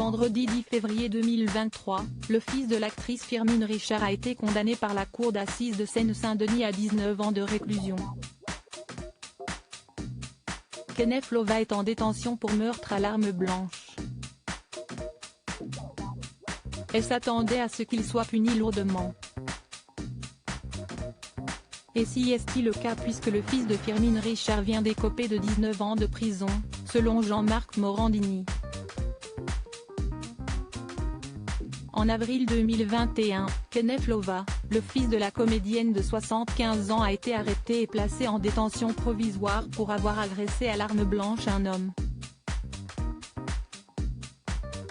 vendredi 10 février 2023, le fils de l'actrice Firmin Richard a été condamné par la cour d'assises de Seine-Saint-Denis à 19 ans de réclusion. Kenneth Lova est en détention pour meurtre à l'arme blanche. Elle s'attendait à ce qu'il soit puni lourdement. Et si est-il le cas puisque le fils de Firmin Richard vient d'écoper de 19 ans de prison, selon Jean-Marc Morandini. En avril 2021, Kenneth Lova, le fils de la comédienne de 75 ans a été arrêté et placé en détention provisoire pour avoir agressé à l'arme blanche un homme.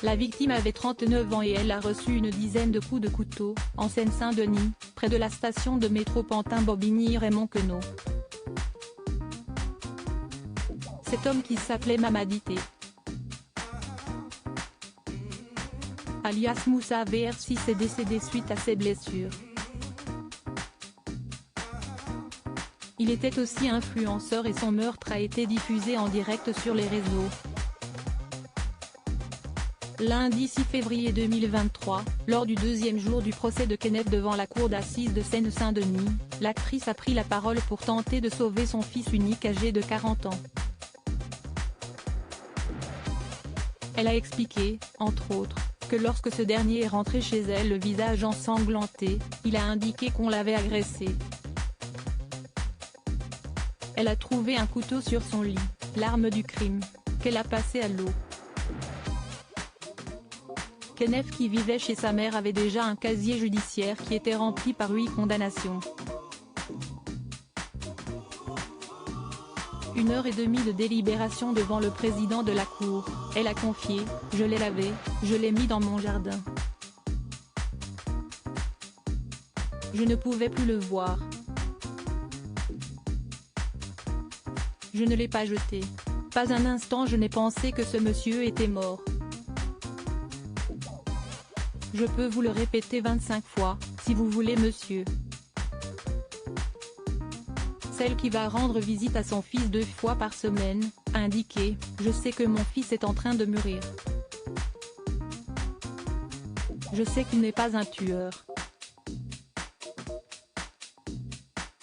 La victime avait 39 ans et elle a reçu une dizaine de coups de couteau, en Seine-Saint-Denis, près de la station de métro Pantin-Bobigny-Raymond Queneau. Cet homme qui s'appelait Mamadi T. alias Moussa VR6 est décédé suite à ses blessures. Il était aussi influenceur et son meurtre a été diffusé en direct sur les réseaux. Lundi 6 février 2023, lors du deuxième jour du procès de Kenneth devant la cour d'assises de Seine-Saint-Denis, l'actrice a pris la parole pour tenter de sauver son fils unique âgé de 40 ans. Elle a expliqué, entre autres, que lorsque ce dernier est rentré chez elle le visage ensanglanté, il a indiqué qu'on l'avait agressé. Elle a trouvé un couteau sur son lit, l'arme du crime, qu'elle a passé à l'eau. Kenneth qui vivait chez sa mère avait déjà un casier judiciaire qui était rempli par 8 condamnations. 1h30 de délibération devant le président de la cour, elle a confié « Je l'ai lavé, je l'ai mis dans mon jardin. Je ne pouvais plus le voir. Je ne l'ai pas jeté. Pas un instant je n'ai pensé que ce monsieur était mort. Je peux vous le répéter 25 fois, si vous voulez monsieur. » Celle qui va rendre visite à son fils 2 fois par semaine, a indiqué « Je sais que mon fils est en train de mûrir. Je sais qu'il n'est pas un tueur. »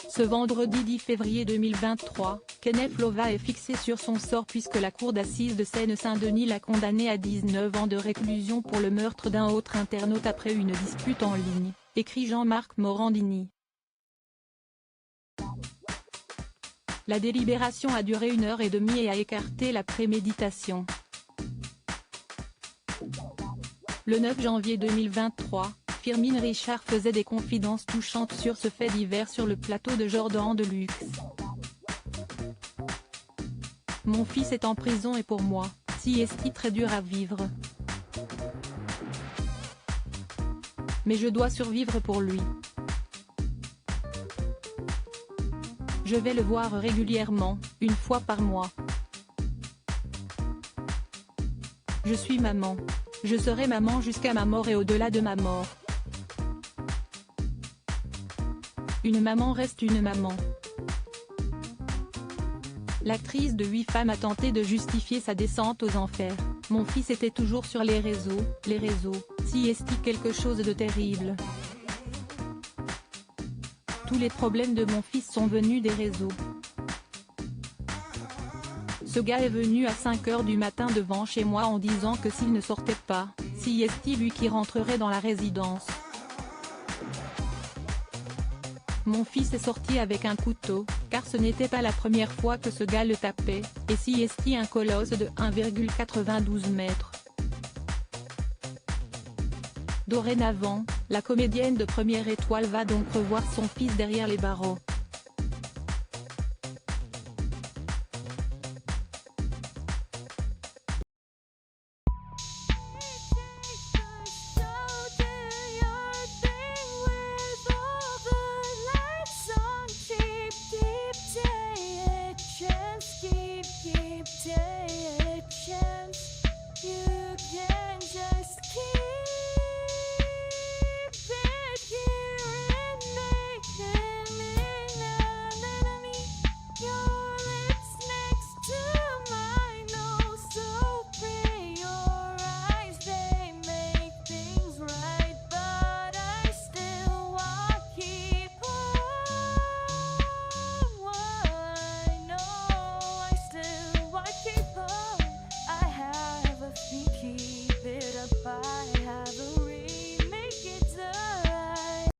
Ce vendredi 10 février 2023, Kenneth Lova est fixé sur son sort puisque la cour d'assises de Seine-Saint-Denis l'a condamné à 19 ans de réclusion pour le meurtre d'un autre internaute après une dispute en ligne, écrit Jean-Marc Morandini. La délibération a duré 1h30 et a écarté la préméditation. Le 9 janvier 2023, Firmin Richard faisait des confidences touchantes sur ce fait divers sur le plateau de Jordan de Luxe. Mon fils est en prison et pour moi, si est très dur à vivre. Mais je dois survivre pour lui. Je vais le voir régulièrement, 1 fois par mois. Je suis maman. Je serai maman jusqu'à ma mort et au-delà de ma mort. Une maman reste une maman. L'actrice de 8 femmes a tenté de justifier sa descente aux enfers. Mon fils était toujours sur les réseaux, si est-il quelque chose de terrible. Tous les problèmes de mon fils sont venus des réseaux. Ce gars est venu à 5h du matin devant chez moi en disant que s'il ne sortait pas, si est-il lui qui rentrerait dans la résidence. Mon fils est sorti avec un couteau, car ce n'était pas la première fois que ce gars le tapait, et si est-il un colosse de 1,92 mètres. Dorénavant, la comédienne de première étoile va donc revoir son fils derrière les barreaux.